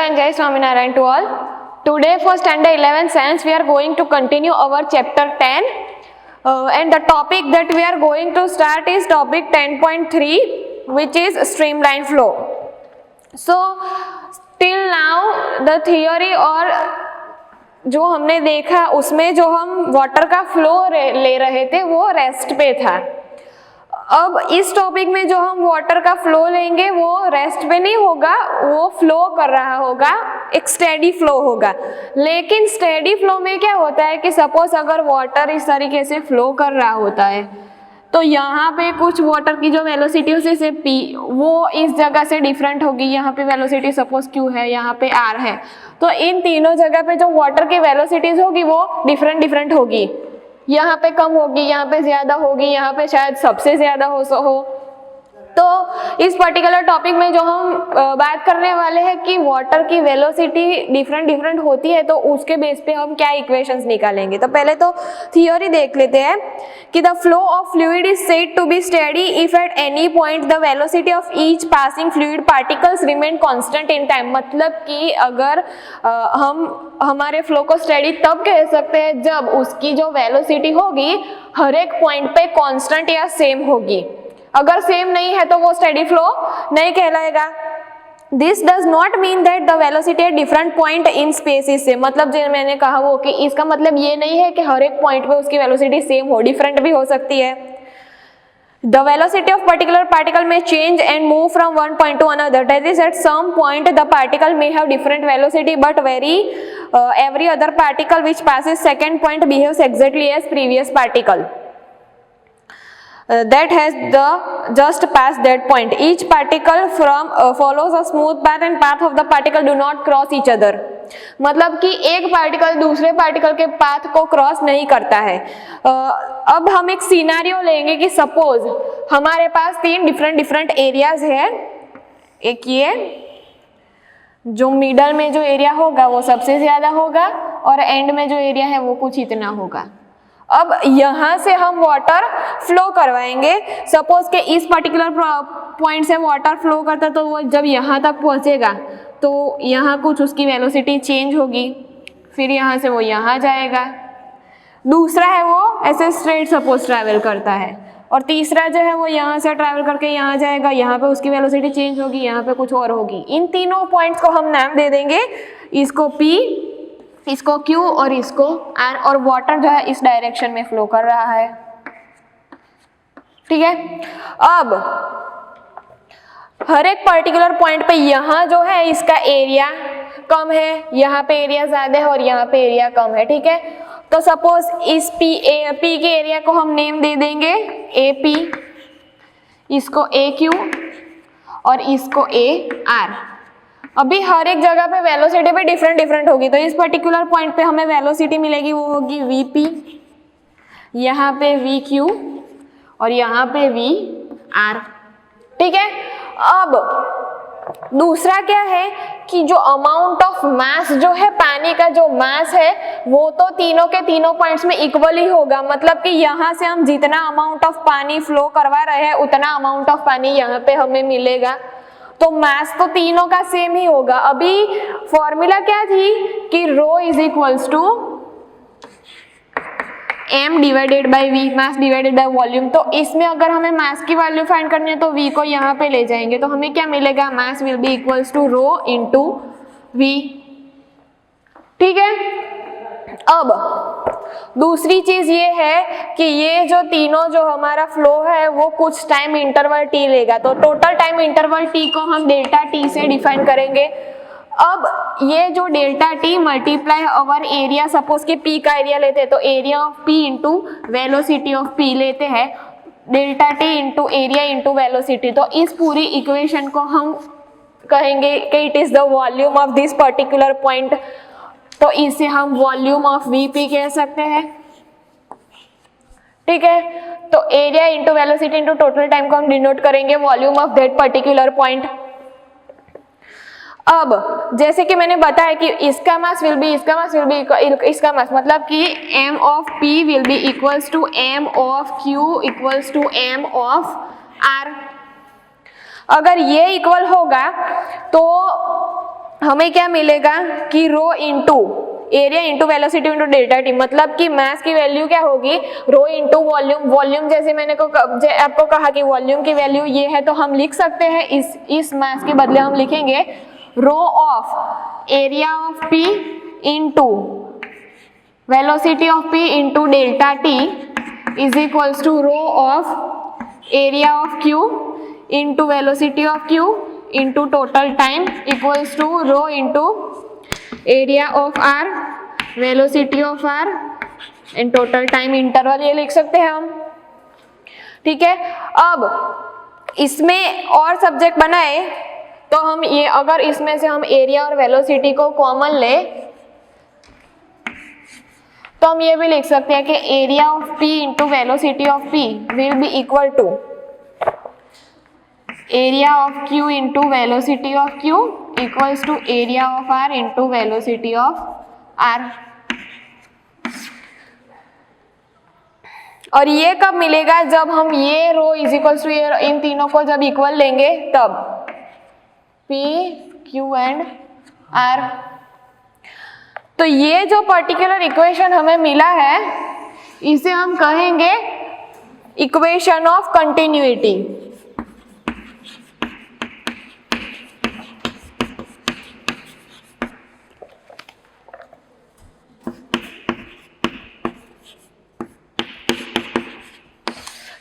and Jai Swaminarayan to all. Today for standard 11 science we are going to continue our chapter 10 and the topic that we are going to start is topic 10.3 which is streamline flow. So till now the theory और जो हमने देखा उसमें जो हम water का flow ले रहे थे वो रेस्ट पे था. अब इस टॉपिक में जो हम वाटर का फ्लो लेंगे वो रेस्ट पे नहीं होगा, वो फ्लो कर रहा होगा, एक स्टेडी फ्लो होगा. लेकिन स्टेडी फ्लो में क्या होता है कि सपोज अगर वाटर इस तरीके से फ्लो कर रहा होता है तो यहाँ पे कुछ वाटर की जो वेलोसिटी से पी वो इस जगह से डिफरेंट होगी. यहाँ पे वेलोसिटी सपोज क्यू है, यहाँ पे आर है, तो इन तीनों जगह पे जो वाटर की वेलोसिटीज होगी वो डिफरेंट होगी. यहाँ पे कम होगी, यहाँ पे ज्यादा होगी, यहाँ पे शायद सबसे ज्यादा हो. तो इस पर्टिकुलर टॉपिक में जो हम बात करने वाले हैं कि वाटर की वेलोसिटी डिफरेंट होती है तो उसके बेस पे हम क्या इक्वेशंस निकालेंगे. तो पहले तो थियोरी देख लेते हैं कि the flow of fluid is said to be steady if at any point the velocity of each passing fluid particles remain constant in time. मतलब कि अगर हम हमारे फ्लो को स्टेडी तब कह सकते हैं जब उसकी जो वेलोसिटी होगी हर एक पॉइंट पे कांस्टेंट या सेम होगी. अगर सेम नहीं है तो वो स्टेडी फ्लो नहीं कहलाएगा. This does not mean that the velocity at different point in spaces से, मतलब जो मैंने कहा वो कि इसका मतलब ये नहीं है कि हर एक पॉइंट पे उसकी वेलोसिटी सेम हो, डिफरेंट भी हो सकती है. The velocity of particular particle may change and move from one point to another. That is, at some point the particle may have different velocity, but every other particle which passes second point behaves exactly as previous particle that has just passed that point. Each particle follows a smooth path and path of the particle do not cross each other. मतलब कि एक particle दूसरे particle के path को cross नहीं करता है. अब हम एक सिनेरियो लेंगे कि सपोज हमारे पास तीन डिफरेंट एरियाज है. एक ये जो मिडल में जो एरिया होगा वो सबसे ज्यादा होगा और एंड में जो एरिया है वो कुछ इतना होगा. अब यहाँ से हम वाटर फ्लो करवाएंगे. सपोज के इस पर्टिकुलर पॉइंट से वाटर फ्लो करता तो वो जब यहाँ तक पहुँचेगा तो यहाँ कुछ उसकी वेलोसिटी चेंज होगी, फिर यहाँ से वो यहाँ जाएगा. दूसरा है वो ऐसे स्ट्रेट सपोज ट्रैवल करता है और तीसरा जो है वो यहाँ से ट्रैवल करके यहाँ जाएगा, यहाँ पे उसकी वेलोसिटी चेंज होगी, यहाँ पे कुछ और होगी. इन तीनों पॉइंट्स को हम नाम दे देंगे, इसको P, इसको Q और इसको R, और वाटर जो है इस डायरेक्शन में फ्लो कर रहा है. ठीक है. अब हर एक पर्टिकुलर पॉइंट पे यहाँ जो है इसका एरिया कम है, यहाँ पे एरिया ज्यादा है और यहाँ पे एरिया कम है. ठीक है. तो सपोज इस P के एरिया को हम नेम दे देंगे AP, इसको AQ और इसको AR. अभी हर एक जगह पे वेलोसिटी पे डिफरेंट होगी. तो इस पर्टिकुलर पॉइंट पे हमें वेलोसिटी मिलेगी वो होगी VP, यहाँ पे VQ और यहाँ पे VR. ठीक है. अब दूसरा क्या है कि जो अमाउंट ऑफ मास जो है पानी का जो मास है वो तो तीनों के तीनों पॉइंट्स में इक्वल ही होगा. मतलब कि यहाँ से हम जितना अमाउंट ऑफ पानी फ्लो करवा रहे हैं उतना अमाउंट ऑफ पानी यहाँ पे हमें मिलेगा. तो मास तो तीनों का सेम ही होगा. अभी फॉर्मूला क्या थी कि rho is equals to m divided by v, mass divided by volume. तो इसमें अगर हमें मास की वैल्यू फाइंड करनी है तो v को यहाँ पे ले जाएंगे तो हमें क्या मिलेगा, mass will be equals to rho into v. ठीक है. अब दूसरी चीज ये है कि ये जो तीनों जो हमारा फ्लो है वो कुछ टाइम इंटरवल t लेगा. तो टोटल टाइम इंटरवल t को हम डेल्टा t से डिफाइन करेंगे. अब ये जो delta T multiply over area, suppose के P का एरिया लेते हैं तो area of P into velocity of P लेते हैं, delta T into area into velocity. तो इस पूरी इक्वेशन को हम कहेंगे कि it is the volume of this particular point. तो इसे हम वॉल्यूम ऑफ VP कह सकते हैं. ठीक है. तो area into velocity into total time को हम डिनोट करेंगे volume of that particular point. अब जैसे कि मैंने बताया कि इसका मास विल बी इसका मास मतलब कि m of P will be equals to m of Q equals to m of R. अगर ये इक्वल होगा तो हमें क्या मिलेगा कि rho into area into velocity into delta T, मतलब कि मास की वैल्यू क्या होगी, रो इंटू वॉल्यूम। वॉल्यूम जैसे मैंने आपको कहा कि वॉल्यूम की वैल्यू ये है, तो हम लिख सकते हैं इस मास के बदले हम लिखेंगे rho of area of P into velocity of P into delta T is equals to rho of area of Q into velocity of Q into total time equals to rho into area of R velocity of R and total time interval, ये लिख सकते हैं हम। ठीक है, अब इसमें और सब्जेक्ट बनाए तो हम ये, अगर इसमें से हम एरिया और वेलोसिटी को कॉमन ले तो हम ये भी लिख सकते हैं कि area of P into velocity of P will be equal to area of Q into velocity of Q equals to area of R into velocity of R। और ये कब मिलेगा, जब हम ये रो इज इक्वल्स टू इन तीनों को जब इक्वल लेंगे तब, P, Q एंड R। तो ये जो पर्टिकुलर इक्वेशन हमें मिला है इसे हम कहेंगे equation of continuity.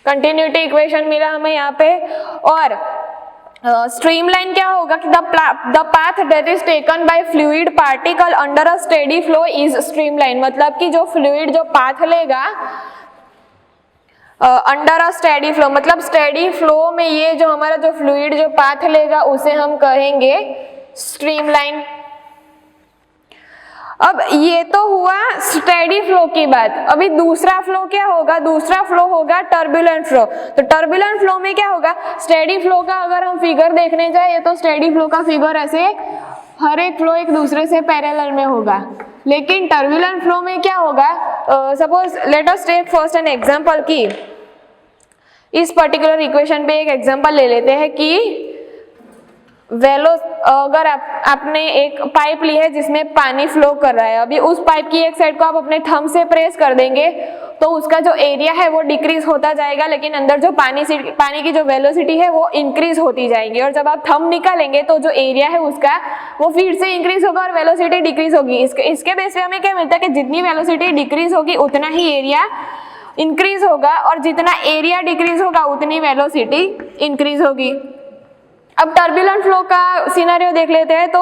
Continuity equation मिला हमें यहाँ पे। और स्ट्रीमलाइन क्या होगा कि the path that is taken by fluid particle under a steady flow is streamline, मतलब कि जो फ्लूइड जो पाथ लेगा अंडर अ स्टेडी फ्लो, मतलब स्टेडी फ्लो में ये जो हमारा जो फ्लूइड जो पाथ लेगा उसे हम कहेंगे स्ट्रीमलाइन। अब ये तो हुआ स्टेडी फ्लो की बात। अभी दूसरा फ्लो क्या होगा, दूसरा फ्लो होगा टर्बुलेंट फ्लो। तो टर्बुलेंट फ्लो में क्या होगा, स्टेडी फ्लो का अगर हम फिगर देखने जाए तो स्टेडी फ्लो का फिगर ऐसे हर एक फ्लो एक दूसरे से पैरेलल में होगा, लेकिन टर्बुलेंट फ्लो में क्या होगा, suppose let us take first an example की इस पर्टिकुलर इक्वेशन पे एक एग्जांपल ले लेते हैं कि अगर आपने एक पाइप ली है जिसमें पानी फ्लो कर रहा है, अभी उस पाइप की एक साइड को आप अपने थंब से प्रेस कर देंगे तो उसका जो एरिया है वो डिक्रीज होता जाएगा, लेकिन अंदर जो पानी की जो वेलोसिटी है वो इंक्रीज होती जाएगी। और जब आप थंब निकालेंगे तो जो एरिया है उसका वो फिर से इंक्रीज होगा और वेलोसिटी डिक्रीज होगी। इसके बेस पे हमें क्या मिलता है कि जितनी वेलोसिटी डिक्रीज होगी उतना ही एरिया इंक्रीज होगा, और जितना एरिया डिक्रीज होगा उतनी वेलोसिटी इंक्रीज होगी। अब टर्बुलेंट फ्लो का सिनेरियो देख लेते हैं। तो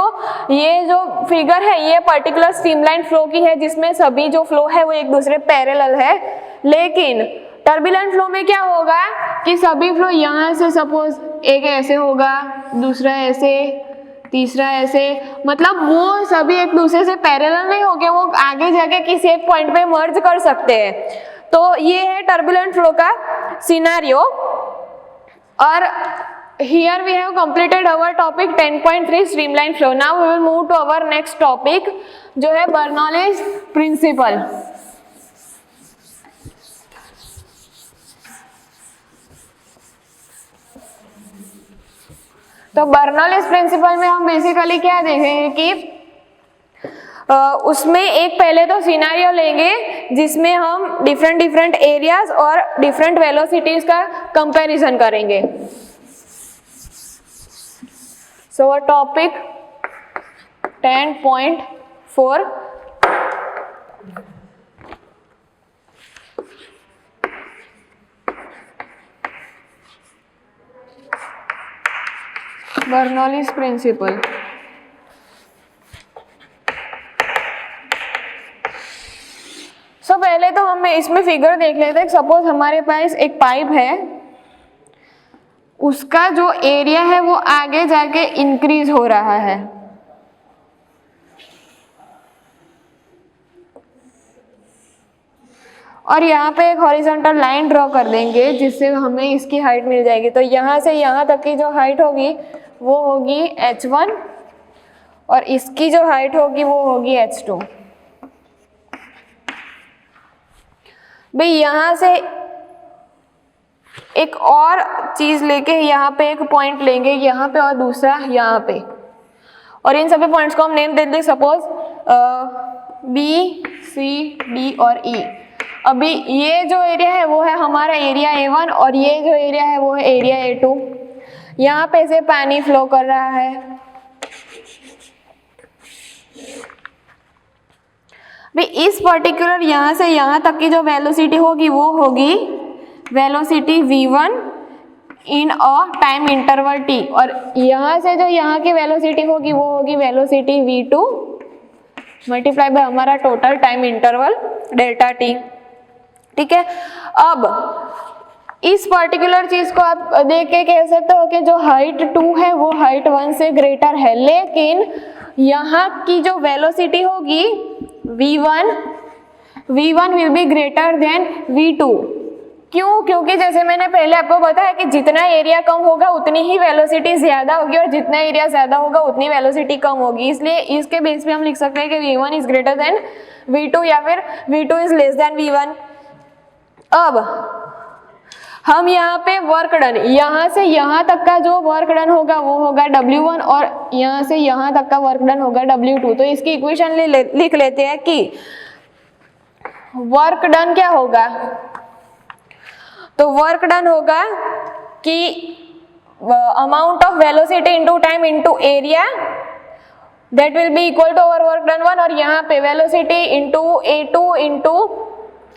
ये जो फिगर है ये पर्टिकुलर स्ट्रीमलाइन फ्लो की है जिसमें सभी जो फ्लो है वो एक दूसरे पैरेलल है, लेकिन टर्बुलेंट फ्लो में क्या होगा कि सभी फ्लो यहाँ से सपोज एक ऐसे होगा, दूसरा ऐसे, तीसरा ऐसे, मतलब वो सभी एक दूसरे से पैरेलल नहीं होंगे, वो आगे जाके किसी एक पॉइंट पे मर्ज कर सकते हैं। तो ये है टर्बुलेंट फ्लो का सिनेरियो। और here we have completed our topic 10.3 streamline flow. Now we will move to our next topic जो है बर्नौलीज प्रिंसिपल। तो बर्नौलीज प्रिंसिपल में हम बेसिकली क्या देखेंगे कि उसमें एक पहले तो सिनेरियो लेंगे जिसमें हम डिफरेंट एरियाज और डिफरेंट वेलोसिटीज का कंपैरिजन करेंगे। So our topic 10.4 Bernoulli's principle. So पहले तो हम इसमें फिगर देख लेते हैं। सपोज हमारे पास एक पाइप है, उसका जो एरिया है वो आगे जाके इंक्रीज हो रहा है, और यहाँ पे एक हॉरिजॉन्टल लाइन ड्रॉ कर देंगे जिससे हमें इसकी हाइट मिल जाएगी। तो यहाँ से यहाँ तक की जो हाइट होगी वो होगी h1 और इसकी जो हाइट होगी वो होगी h2। भाई यहाँ से एक और चीज लेके यहाँ पे एक पॉइंट लेंगे यहाँ पे और दूसरा यहाँ पे, और इन सभी पॉइंट्स को हम नेम दे दें सपोज बी, सी, डी और ई। अभी ये जो एरिया है वो है हमारा एरिया A1 और ये जो एरिया है वो है एरिया A2। यहाँ पे से पानी फ्लो कर रहा है। भी इस पर्टिकुलर यहाँ से यहाँ तक की जो वेलोसिटी होगी वो होगी velocity v1 in a time interval t, और यहाँ से जो यहाँ की वेलोसिटी होगी वो होगी वेलोसिटी v2 मल्टीप्लाई बाय हमारा total time interval delta t। ठीक है, अब इस पर्टिकुलर चीज को आप देख के कह सकते हो कि जो हाइट 2 है वो हाइट 1 से ग्रेटर है, लेकिन यहाँ की जो वेलोसिटी होगी v1 will be greater than v2। क्यों? क्योंकि जैसे मैंने पहले आपको बताया कि जितना एरिया कम होगा उतनी ही वेलोसिटी ज्यादा होगी और जितना एरिया ज्यादा होगा उतनी वेलोसिटी कम होगी, इसलिए इसके बेस पे हम लिख सकते हैं कि v1 is greater than v2 या फिर v2 is less than v1। अब हम यहाँ पे वर्क डन, यहाँ से यहाँ तक का जो वर्क डन होगा वो होगा W1 और यहाँ से यहाँ तक का वर्क डन होगा W2। तो इसकी इक्वेशन लिख लेते हैं कि वर्क डन क्या होगा, तो वर्क डन होगा कि amount of velocity into time into area that will be equal to our work done 1, और यहाँ पे velocity into A2 into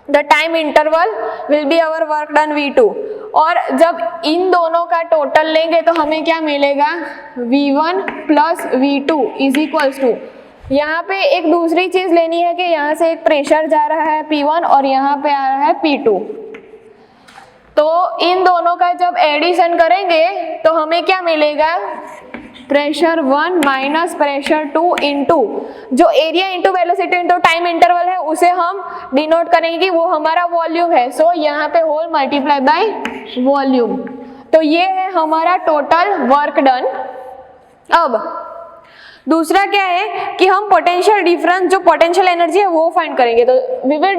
the time interval will be our work done v2। और जब इन दोनों का टोटल लेंगे तो हमें क्या मिलेगा, v1 plus v2 is equals to, यहाँ पे एक दूसरी चीज लेनी है कि यहाँ से एक प्रेशर जा रहा है P1 और यहाँ पे आ रहा है P2, तो इन दोनों का जब एडिशन करेंगे तो हमें क्या मिलेगा, प्रेशर 1 माइनस प्रेशर 2 इंटू जो area into velocity into time interval है उसे हम डिनोट करेंगे कि वो हमारा वॉल्यूम है। सो यहाँ पे होल मल्टीप्लाई बाय वॉल्यूम, तो ये है हमारा टोटल वर्क डन। अब दूसरा क्या है कि हम पोटेंशियल डिफरेंस, जो पोटेंशियल एनर्जी है वो फाइंड करेंगे। तो we will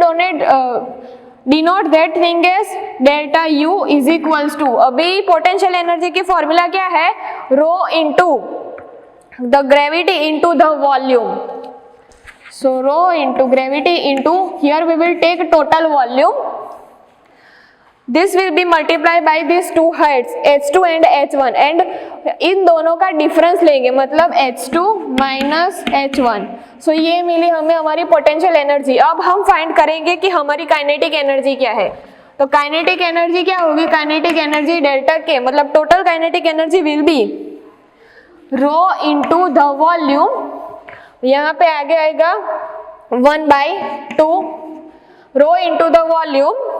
denote that thing as delta U is equals to, अभी पोटेंशियल एनर्जी की फॉर्मूला क्या है, rho into the gravity into the volume. So rho into gravity into, here we will take total volume, this will be multiply by this two heights h2 and h1, and इन दोनों का difference लेंगे मतलब h2 minus h1। सो ये मिली हमें हमारी potential energy. अब हम फाइंड करेंगे कि हमारी काइनेटिक एनर्जी क्या है। तो काइनेटिक एनर्जी क्या होगी, काइनेटिक एनर्जी डेल्टा के मतलब total kinetic energy will be rho into the volume, यहाँ पे आगे आएगा 1/2 rho into the volume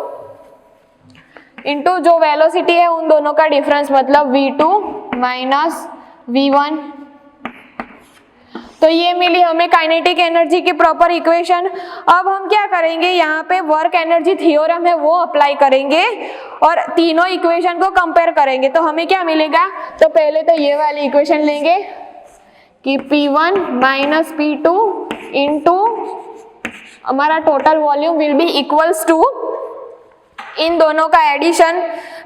into जो वेलोसिटी है उन दोनों का डिफरेंस मतलब v2 माइनस v1। तो ये मिली हमें काइनेटिक एनर्जी की प्रॉपर इक्वेशन। अब हम क्या करेंगे, यहाँ पे वर्क एनर्जी थ्योरम है वो अप्लाई करेंगे और तीनों इक्वेशन को कंपेयर करेंगे। तो हमें क्या मिलेगा, तो पहले तो ये वाली इक्वेशन लेंगे कि P1 माइनस P2 इंटू हमारा total volume will be equals to इन दोनों का एडिशन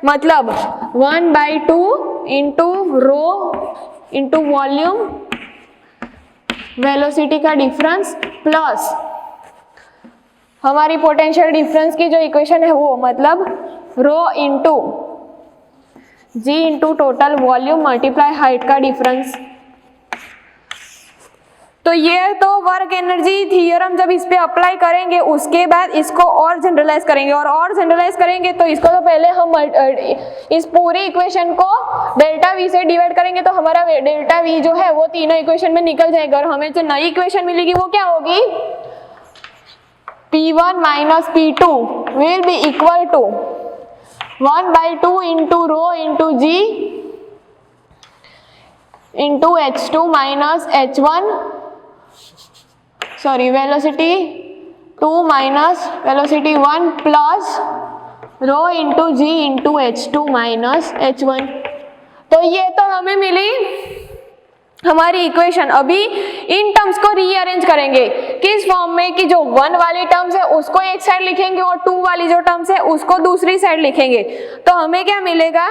मतलब 1/2 into rho into volume velocity का डिफरेंस प्लस हमारी पोटेंशियल डिफरेंस की जो इक्वेशन है वो मतलब rho into G into total volume multiply height का डिफरेंस। तो ये तो वर्क एनर्जी थ्योरम जब इस पे अप्लाई करेंगे उसके बाद इसको और जनरलाइज करेंगे और जनरलाइज करेंगे तो इसको तो पहले हम इस पूरी इक्वेशन को डेल्टा वी से डिवाइड करेंगे तो हमारा डेल्टा वी जो है वो तीनों इक्वेशन में निकल जाएगा और हमें जो नई इक्वेशन मिलेगी वो क्या होगी, P1 minus P2 will be equal to 1/2 into rho into G into H2 minus H1 sorry velocity 2 minus velocity 1 plus rho into G into H2 minus H1। तो ये तो हमें मिली हमारी इक्वेशन। अभी इन टर्म्स को रीअरेंज करेंगे किस form में कि जो 1 वाली टर्म्स है उसको एक साइड लिखेंगे और 2 वाली जो टर्म्स है उसको दूसरी साइड लिखेंगे। तो हमें क्या मिलेगा,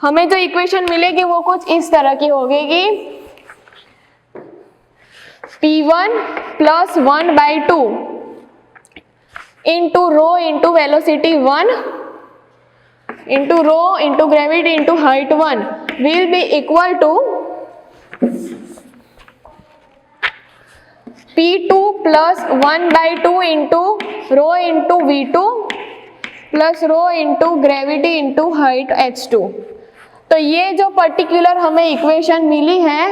हमें जो इक्वेशन मिलेगी वो कुछ इस तरह की होगी P1 plus 1 by 2 into rho into velocity 1 into rho into gravity into height 1 will be equal to P2 plus 1 by 2 into rho into V2 plus rho into gravity into height h2। तो ये जो particular हमें equation मिली है,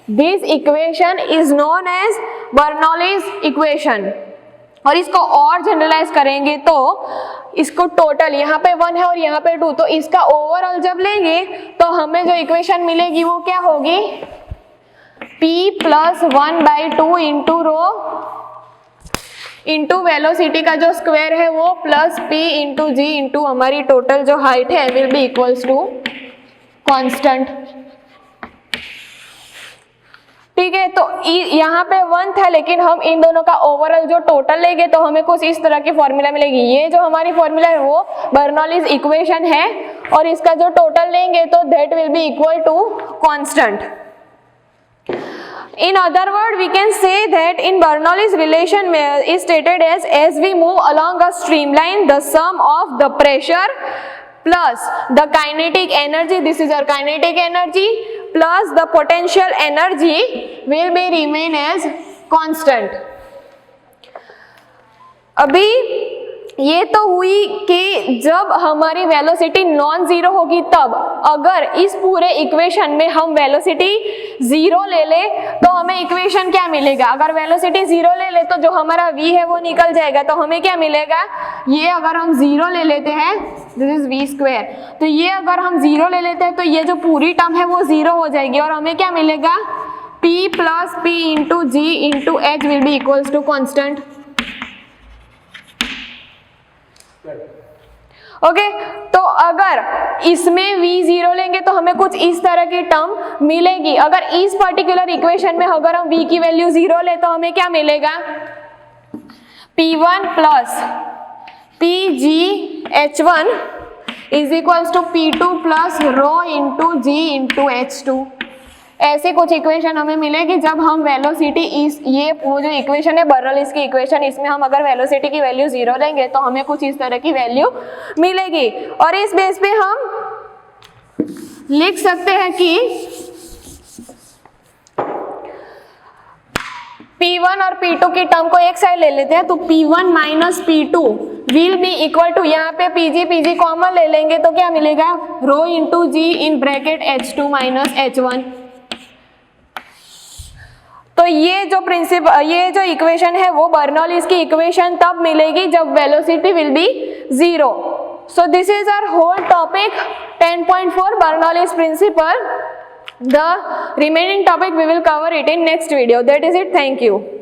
this equation is known as Bernoulli's equation. और इसको और generalise करेंगे तो इसको टोटल यहाँ पे 1 है और यहाँ पे 2, तो इसका ओवरऑल जब लेंगे तो हमें जो इक्वेशन मिलेगी वो क्या होगी, P plus 1 by 2 into rho into velocity का जो स्क्वायर है वो plus P into G into हमारी टोटल जो हाइट है will be equals to constant. ठीक है, तो यहाँ पे 1 था लेकिन हम इन दोनों का ओवरऑल जो टोटल लेंगे तो हमें कुछ इस तरह की फॉर्मूला मिलेगी। ये जो हमारी फॉर्मूला है वो बर्नौलीज इक्वेशन है और इसका जो टोटल लेंगे तो that will be equal to constant. In other words, we can say that in Bernoulli's relation is stated as we move along a streamline, the sum of the pressure plus the kinetic energy, this is our kinetic energy, plus the potential energy will be remain as constant। अभी ये तो हुई कि जब हमारी velocity non zero होगी तब। अगर इस पूरे इक्वेशन में हम वेलोसिटी जीरो ले ले तो हमें इक्वेशन क्या मिलेगा, अगर वेलोसिटी जीरो ले ले तो जो हमारा v है वो निकल जाएगा, तो हमें क्या मिलेगा, ये अगर हम जीरो ले लेते हैं, दिस इज v स्क्वायर, तो ये अगर हम जीरो ले लेते हैं तो ये जो पूरी टर्म है वो जीरो हो जाएगी और हमें क्या मिलेगा, p plus p into G into H will be equals to constant. Okay, तो अगर इसमें v0 लेंगे तो हमें कुछ इस तरह की टर्म मिलेगी। अगर इस पर्टिकुलर इक्वेशन में अगर हम v की वैल्यू 0 ले तो हमें क्या मिलेगा, p1 plus pgh1 is equals to p2 plus rho into g into h2। ऐसे कुछ इक्वेशन हमें मिलेगी जब हम वेलोसिटी इस ये वो जो इक्वेशन है बर्नौलीज की इक्वेशन, इसमें हम अगर वेलोसिटी की वैल्यू 0 लेंगे तो हमें कुछ इस तरह की वैल्यू मिलेगी। और इस बेस पे हम लिख सकते हैं कि P1 और P2 की टर्म को एक साइड ले लेते हैं, तो P1 minus P2 will be equal to, यहाँ पे PG कॉमन ले लेंगे तो क्या मिलेगा, rho into G in bracket H2 minus H1। तो ये जो इक्वेशन है वो बर्नौलीज की इक्वेशन तब मिलेगी जब velocity will be 0। So this is our whole topic 10.4 Bernoulli's principle. The remaining topic we will cover it in next video. That is it. Thank you.